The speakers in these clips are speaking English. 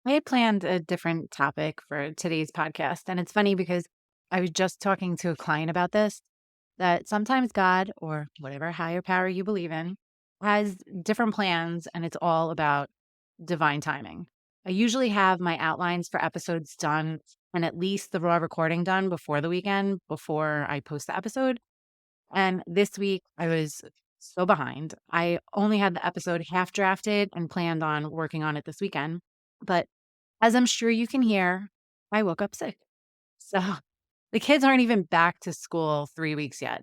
I had planned a different topic for today's podcast. And it's funny because I was just talking to a client about this that sometimes God or whatever higher power you believe in has different plans, and it's all about divine timing. I usually have my outlines for episodes done and at least the raw recording done before the weekend, before I post the episode. And this week I was so behind. I only had the episode half drafted and planned on working on it this weekend. But as I'm sure you can hear, I woke up sick. So the kids aren't even back to school 3 weeks yet,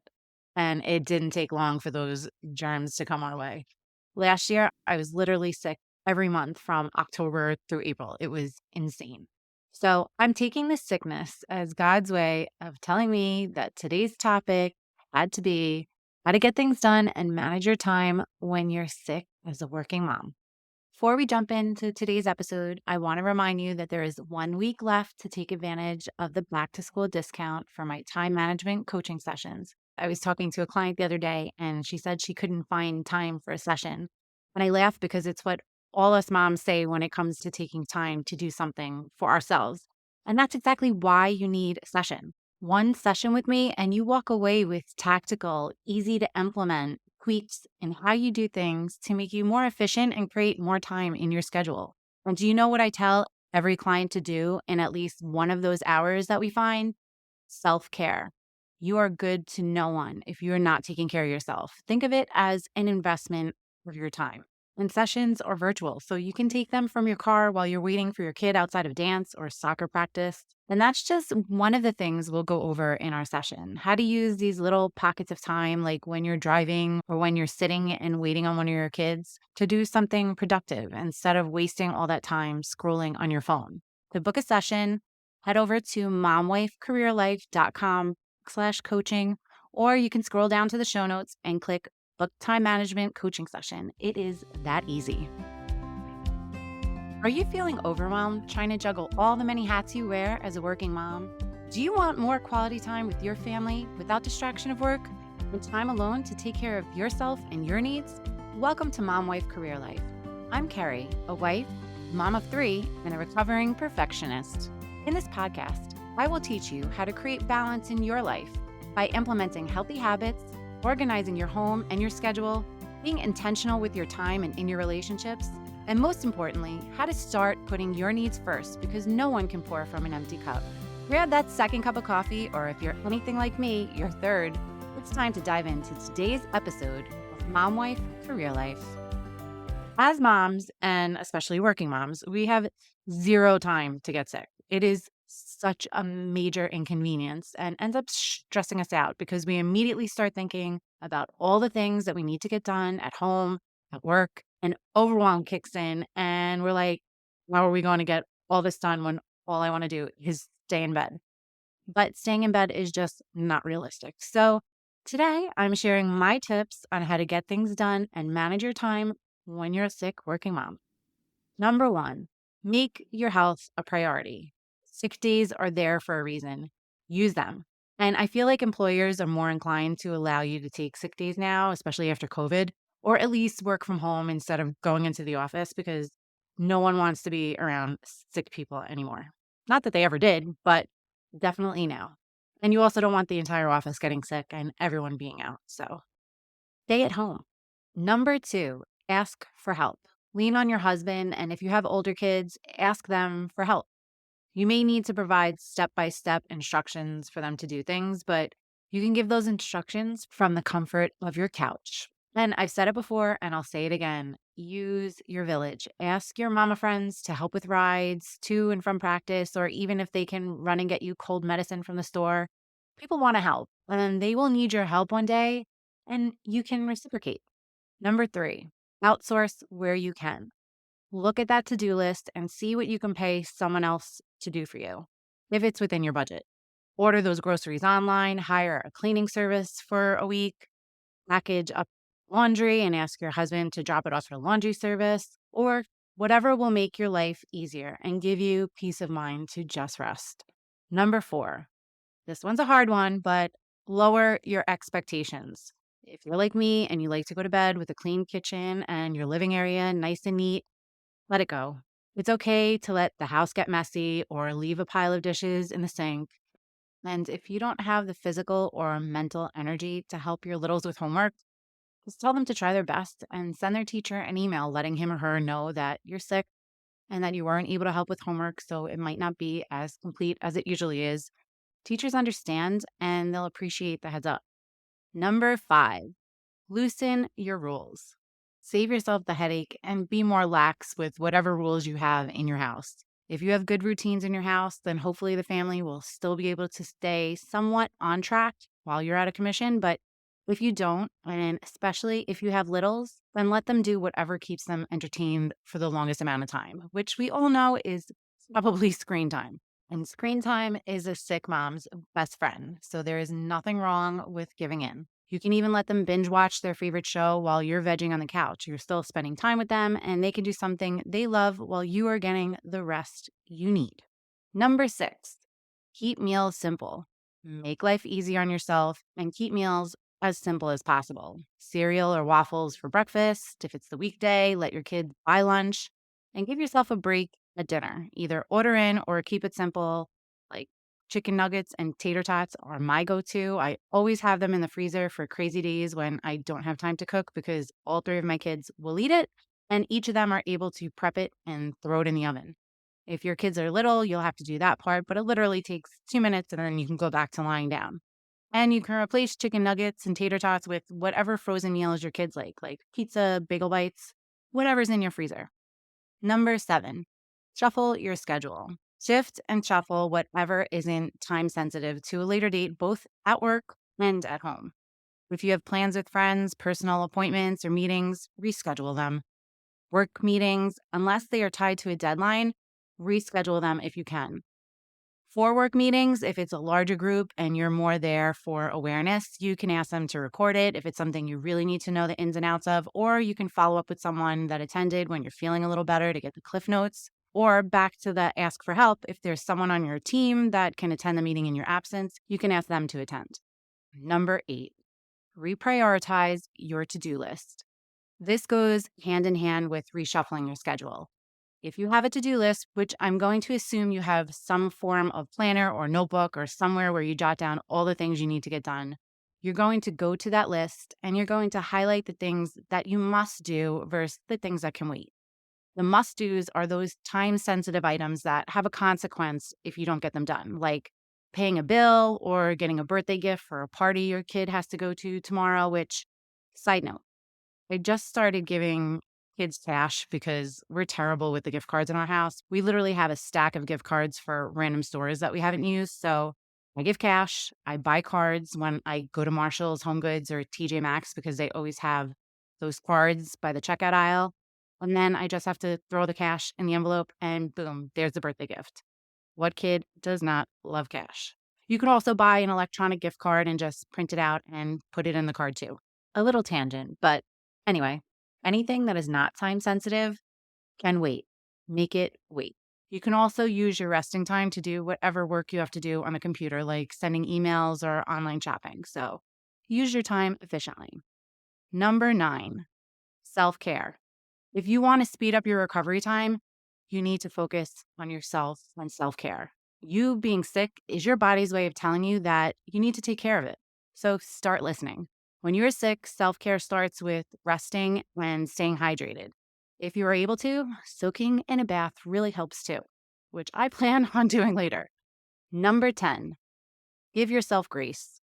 and it didn't take long for those germs to come our way. Last year, I was literally sick every month from October through April. It was insane. So I'm taking this sickness as God's way of telling me that today's topic had to be how to get things done and manage your time when you're sick as a working mom. Before we jump into today's episode, I want to remind you that there is 1 week left to take advantage of the back to school discount for my time management coaching sessions. I was talking to a client the other day and she said she couldn't find time for a session. And I laugh because it's what all us moms say when it comes to taking time to do something for ourselves. And that's exactly why you need a session. One session with me, and you walk away with tactical, easy to implement tweaks in how you do things to make you more efficient and create more time in your schedule. And do you know what I tell every client to do in at least one of those hours that we find? Self care. You are good to no one if you are not taking care of yourself. Think of it as an investment of your time. And sessions are virtual, so you can take them from your car while you're waiting for your kid outside of dance or soccer practice. And that's just one of the things we'll go over in our session. How to use these little pockets of time, like when you're driving or when you're sitting and waiting on one of your kids, to do something productive instead of wasting all that time scrolling on your phone. To book a session, head over to momwifecareerlife.com/coaching, or you can scroll down to the show notes and click book time management coaching session. It is that easy. Are you feeling overwhelmed trying to juggle all the many hats you wear as a working mom? Do you want more quality time with your family without distraction of work and time alone to take care of yourself and your needs? Welcome to Mom Wife Career Life. I'm Kerri, a wife, mom of 3, and a recovering perfectionist. In this podcast, I will teach you how to create balance in your life by implementing healthy habits, organizing your home and your schedule, being intentional with your time and in your relationships, and most importantly, how to start putting your needs first because no one can pour from an empty cup. Grab that second cup of coffee, or if you're anything like me, your third. It's time to dive into today's episode of Mom Wife Career Life. As moms, and especially working moms, we have zero time to get sick. It is such a major inconvenience and ends up stressing us out because we immediately start thinking about all the things that we need to get done at home, at work, and overwhelm kicks in. And we're like, how are we going to get all this done when all I want to do is stay in bed? But staying in bed is just not realistic. So today I'm sharing my tips on how to get things done and manage your time when you're a sick working mom. Number one, make your health a priority. Sick days are there for a reason. Use them. And I feel like employers are more inclined to allow you to take sick days now, especially after COVID, or at least work from home instead of going into the office because no one wants to be around sick people anymore. Not that they ever did, but definitely now. And you also don't want the entire office getting sick and everyone being out. So stay at home. Number two, ask for help. Lean on your husband, and if you have older kids, ask them for help. You may need to provide step by step instructions for them to do things, but you can give those instructions from the comfort of your couch. And I've said it before, and I'll say it again, use your village. Ask your mama friends to help with rides to and from practice, or even if they can run and get you cold medicine from the store. People want to help, and they will need your help one day, and you can reciprocate. Number three, outsource where you can. Look at that to-do list and see what you can pay someone else to do for you, if it's within your budget. Order those groceries online, hire a cleaning service for a week, package up laundry and ask your husband to drop it off for laundry service, or whatever will make your life easier and give you peace of mind to just rest. Number four, this one's a hard one, but lower your expectations. If you're like me and you like to go to bed with a clean kitchen and your living area nice and neat, let it go. It's okay to let the house get messy or leave a pile of dishes in the sink. And if you don't have the physical or mental energy to help your littles with homework, just tell them to try their best and send their teacher an email letting him or her know that you're sick and that you weren't able to help with homework, so it might not be as complete as it usually is. Teachers understand and they'll appreciate the heads up. Number 5, loosen your rules. Save yourself the headache and be more lax with whatever rules you have in your house. If you have good routines in your house, then hopefully the family will still be able to stay somewhat on track while you're out of commission. But if you don't, and especially if you have littles, then let them do whatever keeps them entertained for the longest amount of time, which we all know is probably screen time. And screen time is a sick mom's best friend. So there is nothing wrong with giving in. You can even let them binge watch their favorite show while you're vegging on the couch. You're still spending time with them, and they can do something they love while you are getting the rest you need. Number 6, keep meals simple. Make life easy on yourself and keep meals as simple as possible. Cereal or waffles for breakfast. If it's the weekday, let your kids buy lunch and give yourself a break at dinner. Either order in or keep it simple, like chicken nuggets and tater tots are my go to. I always have them in the freezer for crazy days when I don't have time to cook because all 3 of my kids will eat it and each of them are able to prep it and throw it in the oven. If your kids are little, you'll have to do that part, but it literally takes 2 minutes and then you can go back to lying down. And you can replace chicken nuggets and tater tots with whatever frozen meals your kids like pizza, bagel bites, whatever's in your freezer. Number 7, shuffle your schedule. Shift and shuffle whatever isn't time sensitive to a later date, both at work and at home. If you have plans with friends, personal appointments, or meetings, reschedule them. Work meetings, unless they are tied to a deadline, reschedule them if you can. For work meetings, if it's a larger group and you're more there for awareness, you can ask them to record it if it's something you really need to know the ins and outs of, or you can follow up with someone that attended when you're feeling a little better to get the cliff notes, or back to the ask for help. If there's someone on your team that can attend the meeting in your absence, you can ask them to attend. Number 8, reprioritize your to-do list. This goes hand in hand with reshuffling your schedule. If you have a to-do list, which I'm going to assume you have some form of planner or notebook or somewhere where you jot down all the things you need to get done, you're going to go to that list and you're going to highlight the things that you must do versus the things that can wait. The must-dos are those time-sensitive items that have a consequence if you don't get them done, like paying a bill or getting a birthday gift for a party your kid has to go to tomorrow, which, side note, I just started giving kids cash because we're terrible with the gift cards in our house. We literally have a stack of gift cards for random stores that we haven't used. So I give cash. I buy cards when I go to Marshall's, Home Goods, or TJ Maxx because they always have those cards by the checkout aisle. And then I just have to throw the cash in the envelope and boom, there's the birthday gift. What kid does not love cash? You could also buy an electronic gift card and just print it out and put it in the card too. A little tangent, but anyway, anything that is not time sensitive can wait. Make it wait. You can also use your resting time to do whatever work you have to do on the computer, like sending emails or online shopping. So use your time efficiently. Number 9, self care. If you want to speed up your recovery time, you need to focus on yourself and self care. You being sick is your body's way of telling you that you need to take care of it. So start listening. When you're sick, self care starts with resting and staying hydrated. If you are able to, soaking in a bath really helps too, which I plan on doing later. Number 10, give yourself grace.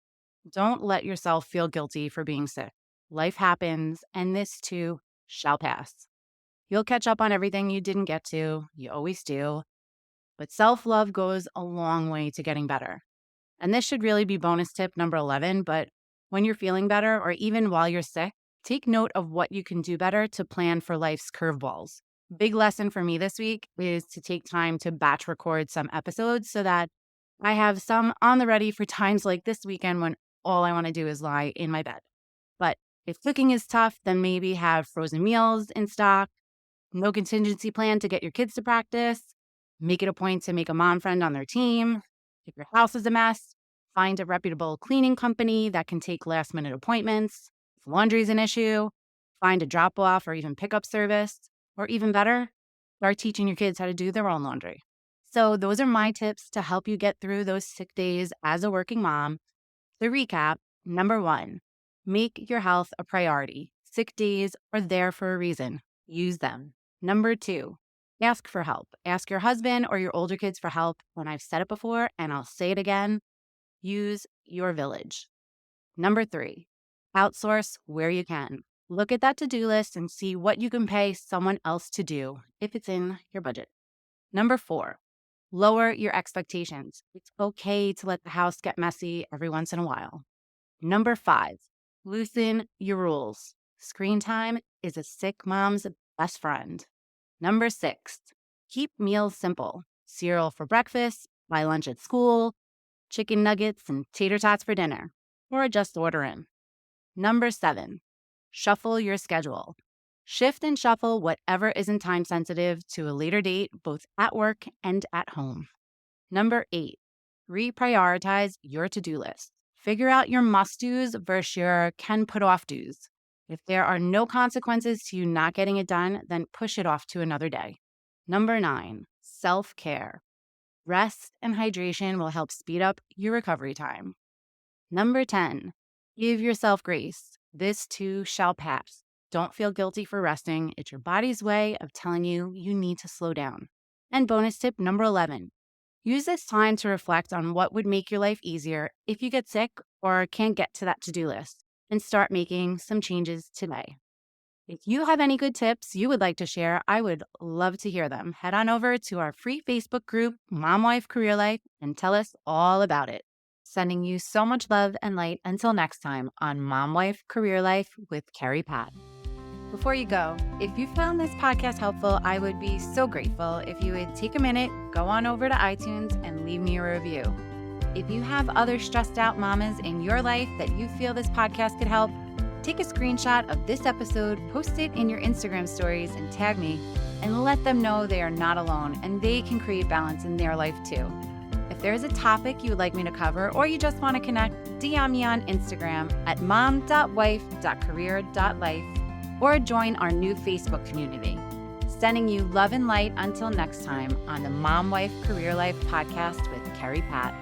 Don't let yourself feel guilty for being sick. Life happens, and this too shall pass. You'll catch up on everything you didn't get to. You always do. But self-love goes a long way to getting better. And this should really be bonus tip number 11. But when you're feeling better, or even while you're sick, take note of what you can do better to plan for life's curveballs. Big lesson for me this week is to take time to batch record some episodes so that I have some on the ready for times like this weekend when all I want to do is lie in my bed. But if cooking is tough, then maybe have frozen meals in stock. No contingency plan to get your kids to practice. Make it a point to make a mom friend on their team. If your house is a mess, find a reputable cleaning company that can take last minute appointments. If laundry is an issue, find a drop off or even pickup service. Or even better, Start teaching your kids how to do their own laundry. So, those are my tips to help you get through those sick days as a working mom. To recap, number one, make your health a priority. Sick days are there for a reason. Use them. Number two, ask for help. Ask your husband or your older kids for help. When I've said it before, and I'll say it again, use your village. Number three, outsource where you can. Look at that to-do list and see what you can pay someone else to do if it's in your budget. Number four, lower your expectations. It's okay to let the house get messy every once in a while. Number five, loosen your rules. Screen time is a sick mom's best friend. Number six, keep meals simple. Cereal for breakfast, buy lunch at school, chicken nuggets and tater tots for dinner, or just order in. Number seven, shuffle your schedule. Shift and shuffle whatever isn't time sensitive to a later date, both at work and at home. Number eight, reprioritize your to-do list. Figure out your must-dos versus your can-put-off-dos. If there are no consequences to you not getting it done, then push it off to another day. Number nine, self-care. Rest and hydration will help speed up your recovery time. Number 10, give yourself grace. This too shall pass. Don't feel guilty for resting. It's your body's way of telling you you need to slow down. And bonus tip number 11, use this time to reflect on what would make your life easier if you get sick or can't get to that to-do list, and start making some changes today. If you have any good tips you would like to share, I would love to hear them. Head on over to our free Facebook group, Mom Wife Career Life, and tell us all about it. Sending you so much love and light until next time on Mom Wife Career Life with Kerri Pat. Before you go, if you found this podcast helpful, I would be so grateful if you would take a minute, go on over to iTunes, and leave me a review. If you have other stressed out mamas in your life that you feel this podcast could help, take a screenshot of this episode, post it in your Instagram stories, and tag me, and let them know they are not alone and they can create balance in their life too. If there is a topic you would like me to cover, or you just want to connect, DM me on Instagram at mom.wife.career.life, or join our new Facebook community. Sending you love and light until next time on the Mom Wife Career Life podcast with Kerri Pat.